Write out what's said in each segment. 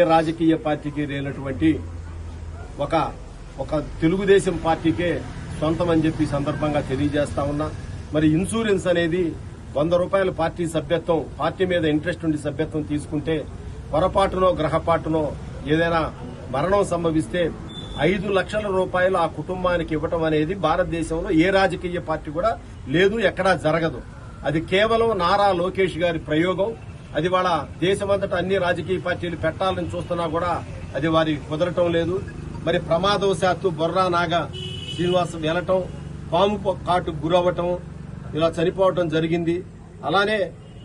రాజకీయ పార్టీకి లేనటువంటి ఒక తెలుగుదేశం పార్టీకే సొంతం అని చెప్పి సందర్భంగా తెలియజేస్తా ఉన్నా. మరి ఇన్సూరెన్స్ అనేది 100 రూపాయల పార్టీ సభ్యత్వం, పార్టీ మీద ఇంట్రెస్ట్ ఉండి సభ్యత్వం తీసుకుంటే పొరపాటునో గ్రహపాటునో ఏదైనా మరణం సంభవిస్తే 5 లక్షల రూపాయలు ఆ కుటుంబానికి ఇవ్వటం అనేది భారతదేశంలో ఏ రాజకీయ పార్టీ కూడా లేదు, ఎక్కడా జరగదు. అది కేవలం నారా లోకేష్ గారి ప్రయోగం. అది వాళ్ళ దేశమంతటా అన్ని రాజకీయ పార్టీలు పెట్టాలని చూస్తున్నా కూడా అది వారికి కుదరటం లేదు. మరి ప్రమాదవశాత్తు బొర్రా నాగ శ్రీనివాస్ వెళ్లటం, పాము కాటుకు గురవ్వటం, ఇలా చనిపోవటం జరిగింది. అలానే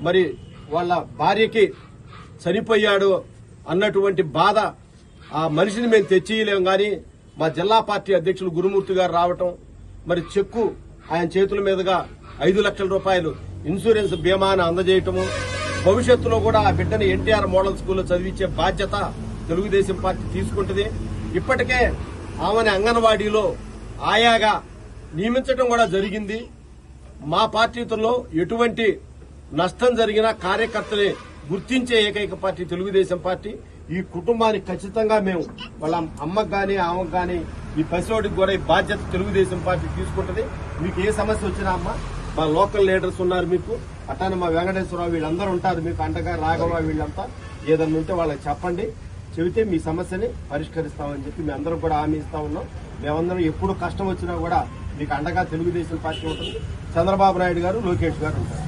మరి వాళ్ళ భార్యకి చనిపోయాడు అన్నటువంటి బాధ ఆ మనిషిని మేము తెచ్చియలేం. గాని మా జిల్లా పార్టీ అధ్యక్షులు గురుమూర్తి గారు రావటం, మరి చెక్కు ఆయన చేతుల మీదుగా 5 లక్షల రూపాయలు ఇన్సూరెన్స్ బీమాను అందజేయటము, భవిష్యత్తులో కూడా ఆ బిడ్డని ఎన్టీఆర్ మోడల్ స్కూల్లో చదివించే బాధ్యత తెలుగుదేశం పార్టీ తీసుకుంటుంది. ఇప్పటికే ఆమెని అంగన్వాడీలో ఆయాగా నియమించడం కూడా జరిగింది. మా పార్టీలో ఎటువంటి నష్టం జరిగినా కార్యకర్తలే గుర్తించే ఏకైక పార్టీ తెలుగుదేశం పార్టీ. ఈ కుటుంబానికి ఖచ్చితంగా మేము వాళ్ళ అమ్మకు గాని ఆమెకు గాని ఈ పసివాడికి కూడా ఈ బాధ్యత తెలుగుదేశం పార్టీ తీసుకుంటుంది. మీకు ఏ సమస్య వచ్చినా అమ్మ మా లోకల్ లీడర్స్ ఉన్నారు, మీకు అట్లానే మా వెంకటేశ్వరరావు వీళ్ళందరూ ఉంటారు మీకు అండగా, రాఘవ వీళ్ళంతా. ఏదన్నా ఉంటే వాళ్ళకి చెప్పండి, చెబితే మీ సమస్యని పరిష్కరిస్తామని చెప్పి మేము అందరం కూడా హామీ ఇస్తా ఉన్నాం. మేమందరం ఎప్పుడు కష్టం వచ్చినా కూడా మీకు అండగా తెలుగుదేశం పార్టీ ఉంటుంది. చంద్రబాబు నాయుడు గారు, లోకేష్ గారు ఉంటారు.